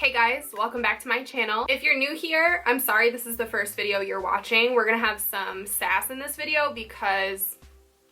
Hey guys, welcome back to my channel. If you're new here, I'm sorry this is the first video you're watching. We're gonna have some sass in this video because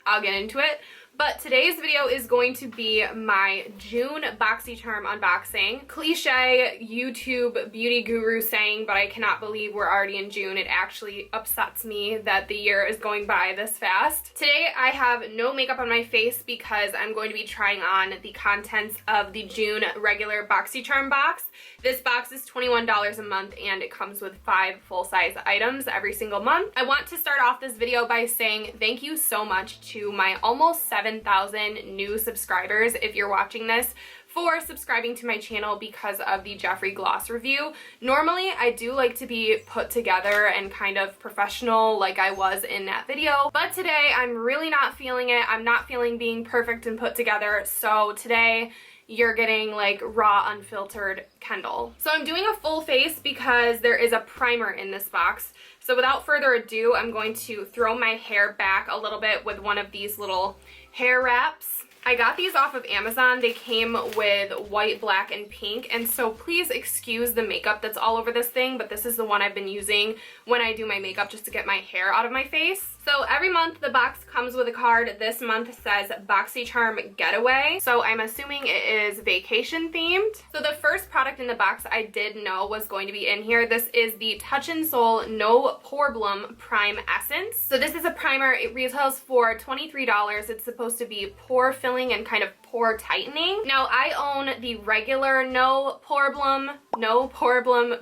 I'll get into it. But today's video is going to be my June Boxycharm unboxing. Cliche YouTube beauty guru saying, but I cannot believe we're already in June. It actually upsets me that the year is going by this fast. Today I have no makeup on my face because I'm going to be trying on the contents of the June regular Boxycharm box. This box is $21 a month and it comes with 5 full-size items every single month. I want to start off this video by saying thank you so much to my almost 7,000 new subscribers, if you're watching this, for subscribing to my channel because of the Jeffree gloss review. Normally, I do like to be put together and kind of professional like I was in that video, but today I'm really not feeling it. I'm not feeling being perfect and put together, so today you're getting like raw, unfiltered Kendall. So I'm doing a full face because there is a primer in this box. So without further ado, I'm going to throw my hair back a little bit with one of these little hair wraps. I got these off of Amazon. They came with white, black, and pink, and so please excuse the makeup that's all over this thing, but this is the one I've been using when I do my makeup just to get my hair out of my face. So every month the box comes with a card. This month says Boxycharm Getaway, so I'm assuming it is vacation themed. So the first product in the box I did know was going to be in here. This is the Touch in Sol No Poreblem Prime Essence. So this is a primer. It retails for $23. It's supposed to be pore filling and kind of pore tightening. Now I own the regular No Poreblem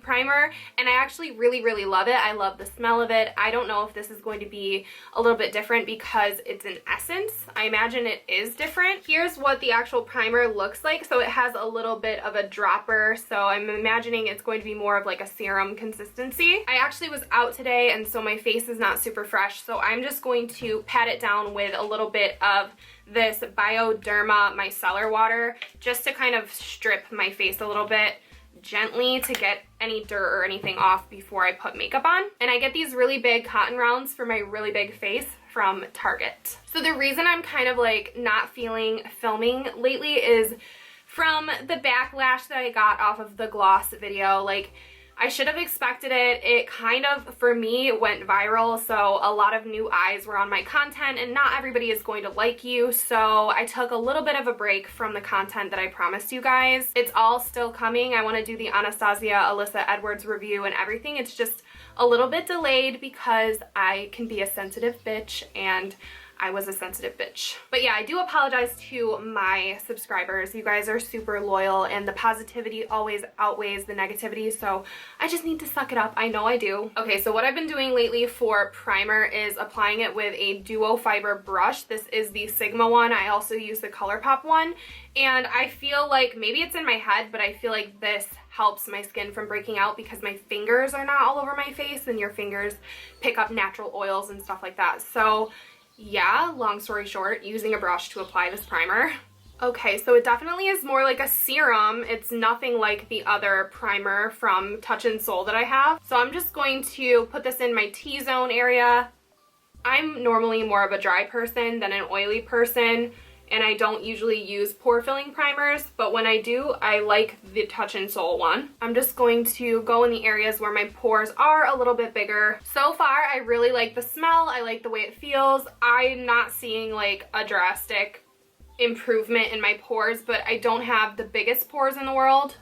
primer, and I actually really love it. I love the smell of it. I don't know if this is going to be a little bit different because it's an essence. I imagine it is different. Here's what the actual primer looks like. So it has a little bit of a dropper, so I'm imagining it's going to be more of like a serum consistency. I actually was out today and so my face is not super fresh, so I'm just going to pat it down with a little bit of this Bioderma micellar water just to kind of strip my face a little bit gently to get any dirt or anything off before I put makeup on. And I get these really big cotton rounds for my really big face from Target. So the reason I'm kind of like not feeling filming lately is from the backlash that I got off of the gloss video. Like, I should have expected it. It kind of, for me, went viral, so a lot of new eyes were on my content, and not everybody is going to like you, so I took a little bit of a break from the content that I promised you guys. It's all still coming. I want to do the Anastasia Alyssa Edwards review and everything. It's just a little bit delayed because I can be a sensitive bitch, and I was a sensitive bitch. But yeah, I do apologize to my subscribers. You guys are super loyal and the positivity always outweighs the negativity, so I just need to suck it up. I know I do. Okay, so what I've been doing lately for primer is applying it with a duo fiber brush. This is the Sigma one. I also use the ColourPop one, and I feel like, maybe it's in my head, but I feel like this helps my skin from breaking out because my fingers are not all over my face, and your fingers pick up natural oils and stuff like that. So yeah, long story short, using a brush to apply this primer. Okay, so it definitely is more like a serum. It's nothing like the other primer from Touch in Sol that I have. So I'm just going to put this in my T-zone area. I'm normally more of a dry person than an oily person, and I don't usually use pore filling primers, but when I do, I like the Touch in Sol one. I'm just going to go in the areas where my pores are a little bit bigger. So far, I really like the smell. I like the way it feels. I'm not seeing like a drastic improvement in my pores, but I don't have the biggest pores in the world.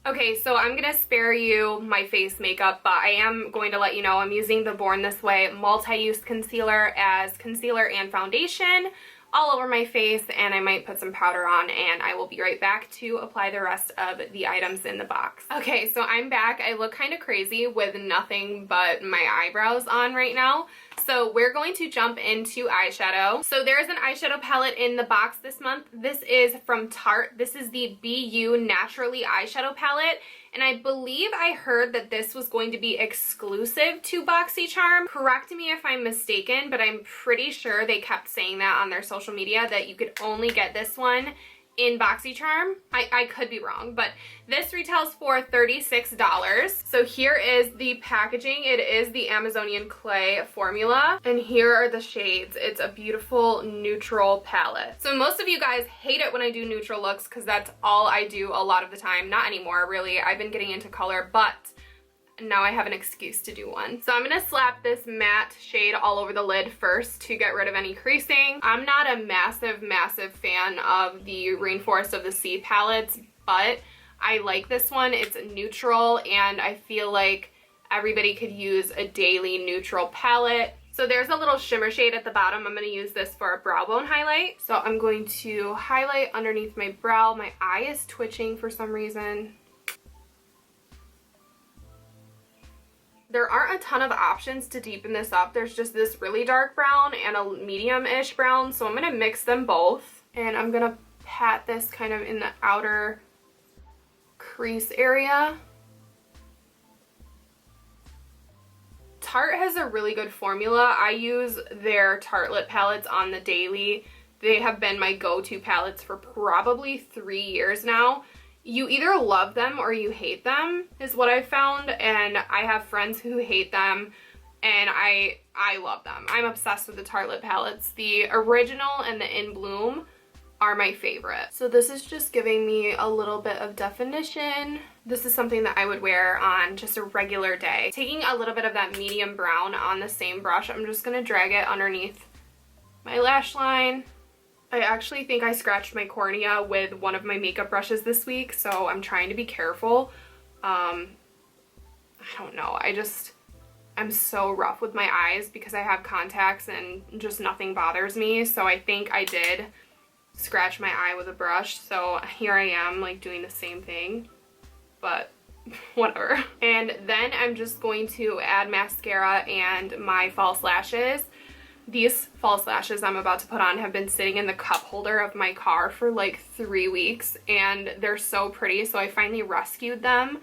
Okay, so I'm gonna spare you my face makeup, but I am going to let you know I'm using the Born This Way multi-use concealer as concealer and foundation all over my face, and I might put some powder on, and I will be right back to apply the rest of the items in the box. Okay, so I'm back. I look kind of crazy with nothing but my eyebrows on right now. So we're going to jump into eyeshadow. So there's an eyeshadow palette in the box this month. This is from Tarte. This is the BU Naturally eyeshadow palette. And I believe I heard that this was going to be exclusive to Boxycharm. Correct me if I'm mistaken, but I'm pretty sure they kept saying that on their social media, that you could only get this one in Boxycharm. I could be wrong, but this retails for $36. So here is the packaging. It is the Amazonian clay formula, and here are the shades. It's a beautiful neutral palette. So most of you guys hate it when I do neutral looks because that's all I do a lot of the time. Not anymore, really. I've been getting into color, but now I have an excuse to do one. So I'm gonna slap this matte shade all over the lid first to get rid of any creasing. I'm not a massive fan of the Rainforest of the Sea palettes, but I like this one. It's neutral, and I feel like everybody could use a daily neutral palette. So there's a little shimmer shade at the bottom. I'm gonna use this for a brow bone highlight. So I'm going to highlight underneath my brow. My eye is twitching for some reason. There aren't a ton of options to deepen this up. There's just this really dark brown and a medium-ish brown, so I'm gonna mix them both. And I'm gonna pat this kind of in the outer crease area. Tarte has a really good formula. I use their Tarte lip palettes on the daily. They have been my go-to palettes for probably 3 years now. You either love them or you hate them is what I've found, and I have friends who hate them, and I love them. I'm obsessed with the Tarte lip palettes. The original and the In Bloom are my favorite. So this is just giving me a little bit of definition. This is something that I would wear on just a regular day. Taking a little bit of that medium brown on the same brush, I'm just gonna drag it underneath my lash line. I actually think I scratched my cornea with one of my makeup brushes this week, so I'm trying to be careful. I don't know, I'm so rough with my eyes because I have contacts and just nothing bothers me, so I think I did scratch my eye with a brush, so here I am like doing the same thing, but whatever. And then I'm just going to add mascara and my false lashes. These false lashes I'm about to put on have been sitting in the cup holder of my car for like 3 weeks, and they're so pretty, so I finally rescued them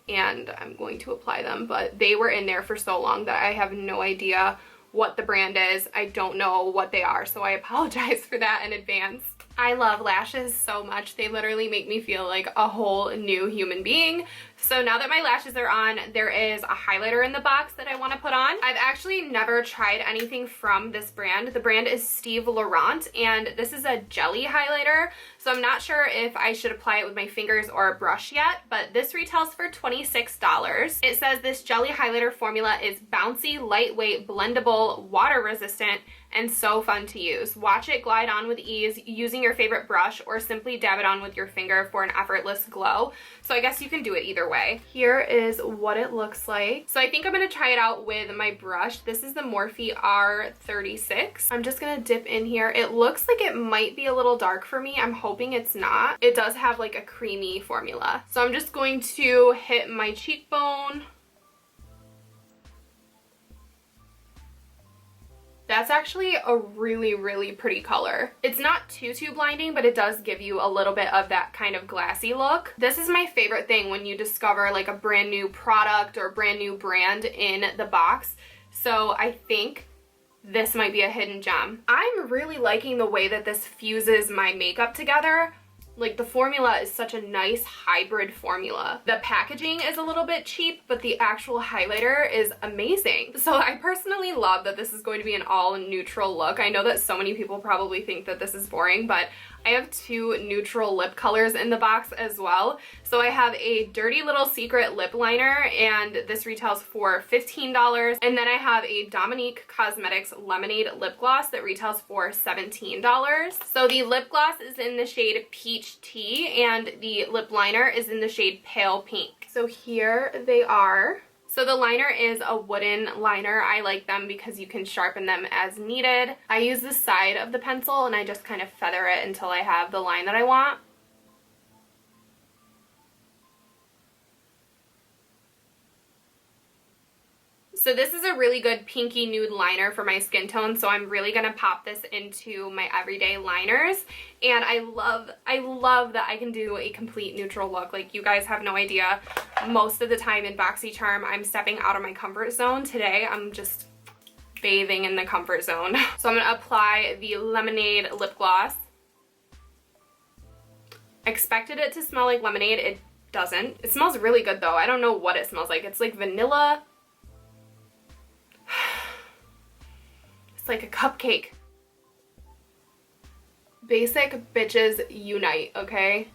and I'm going to apply them, but they were in there for so long that I have no idea what the brand is. I don't know what they are, so I apologize for that in advance. I love lashes so much. They literally make me feel like a whole new human being. So now that my lashes are on, there is a highlighter in the box that I want to put on. I've actually never tried anything from this brand. The brand is Steve Laurant, and this is a jelly highlighter. So I'm not sure if I should apply it with my fingers or a brush yet, but this retails for $26. It says this jelly highlighter formula is bouncy, lightweight, blendable, water resistant, and so fun to use. Watch it glide on with ease using your favorite brush, or simply dab it on with your finger for an effortless glow. So I guess you can do it either way. Here is what it looks like. So I think I'm gonna try it out with my brush. This is the Morphe R36. I'm just gonna dip in here. It looks like it might be a little dark for me. I'm hoping it's not. It does have like a creamy formula. So I'm just going to hit my cheekbone. That's actually a really pretty color. It's not too blinding, but it does give you a little bit of that kind of glassy look. This is my favorite thing when you discover like a brand new product or brand new brand in the box. So I think this might be a hidden gem. I'm really liking the way that this fuses my makeup together. Like, the formula is such a nice hybrid formula. The packaging is a little bit cheap, but the actual highlighter is amazing. So I personally love that this is going to be an all neutral look. I know that so many people probably think that this is boring, but I have 2 neutral lip colors in the box as well. So I have a Dirty Little Secret lip liner, and this retails for $15. And then I have a Dominique Cosmetics Lemonade lip gloss that retails for $17. So the lip gloss is in the shade Peach Tea, and the lip liner is in the shade Pale Pink. So here they are. So the liner is a wooden liner. I like them because you can sharpen them as needed. I use the side of the pencil and I just kind of feather it until I have the line that I want. So this is a really good pinky nude liner for my skin tone, so I'm really gonna pop this into my everyday liners. And I love that I can do a complete neutral look. Like, you guys have no idea. Most of the time in Boxycharm, I'm stepping out of my comfort zone. Today, I'm just bathing in the comfort zone. So I'm gonna apply the Lemonade lip gloss. expected it to smell like lemonade. It doesn't. It smells really good though. I don't know what it smells like. It's like vanilla. It's like a cupcake. Basic bitches unite, okay?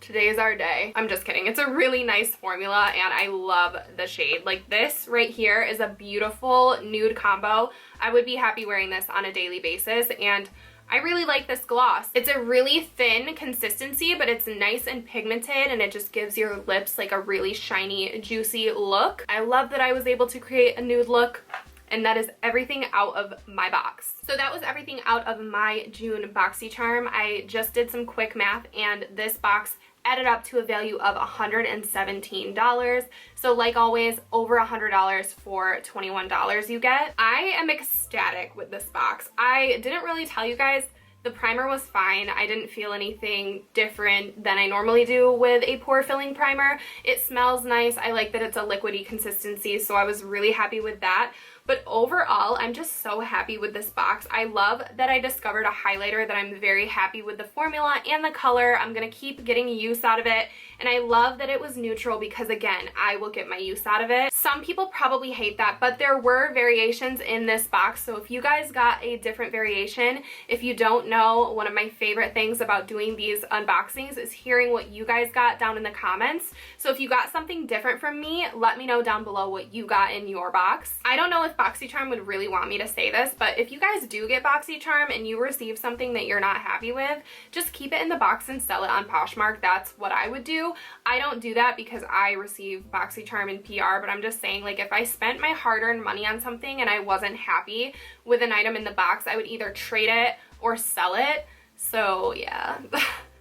Today is our day. I'm just kidding. It's a really nice formula and I love the shade. Like this right here is a beautiful nude combo. I would be happy wearing this on a daily basis and I really like this gloss. It's a really thin consistency, but it's nice and pigmented and it just gives your lips like a really shiny, juicy look. I love that I was able to create a nude look. And that is everything out of my box. So that was everything out of my June Boxycharm. I just did some quick math and this box added up to a value of $117. So like always, over $100 for $21 you get. I am ecstatic with this box. I didn't really tell you guys, the primer was fine. I didn't feel anything different than I normally do with a pore filling primer. It smells nice. I like that it's a liquidy consistency, so I was really happy with that. But overall, I'm just so happy with this box. I love that I discovered a highlighter that I'm very happy with the formula and the color. I'm gonna keep getting use out of it. And I love that it was neutral because again, I will get my use out of it. Some people probably hate that, but there were variations in this box. So if you guys got a different variation, if you don't know, one of my favorite things about doing these unboxings is hearing what you guys got down in the comments. So if you got something different from me, let me know down below what you got in your box. I don't know if Boxycharm would really want me to say this, but if you guys do get Boxycharm and you receive something that you're not happy with, just keep it in the box and sell it on Poshmark. That's what I would do. I don't do that because I receive Boxycharm in PR, but I'm just saying, like, if I spent my hard-earned money on something and I wasn't happy with an item in the box, I would either trade it or sell it. So yeah.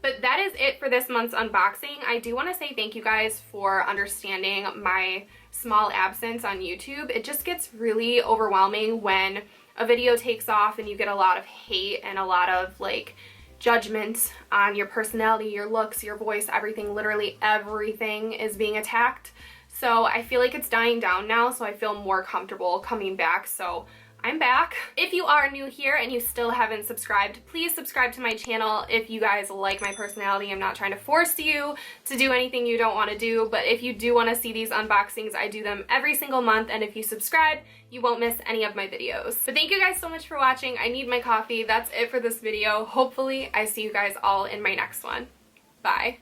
But that is it for this month's unboxing. I do want to say thank you guys for understanding my small absence on YouTube. It just gets really overwhelming when a video takes off and you get a lot of hate and a lot of like judgment on your personality, your looks, your voice, everything. Literally everything is being attacked. So I feel like it's dying down now, so I feel more comfortable coming back. So I'm back. If you are new here and you still haven't subscribed, please subscribe to my channel if you guys like my personality. I'm not trying to force you to do anything you don't want to do, but if you do want to see these unboxings, I do them every single month, and if you subscribe, you won't miss any of my videos. But thank you guys so much for watching. I need my coffee. That's it for this video. Hopefully, I see you guys all in my next one. Bye.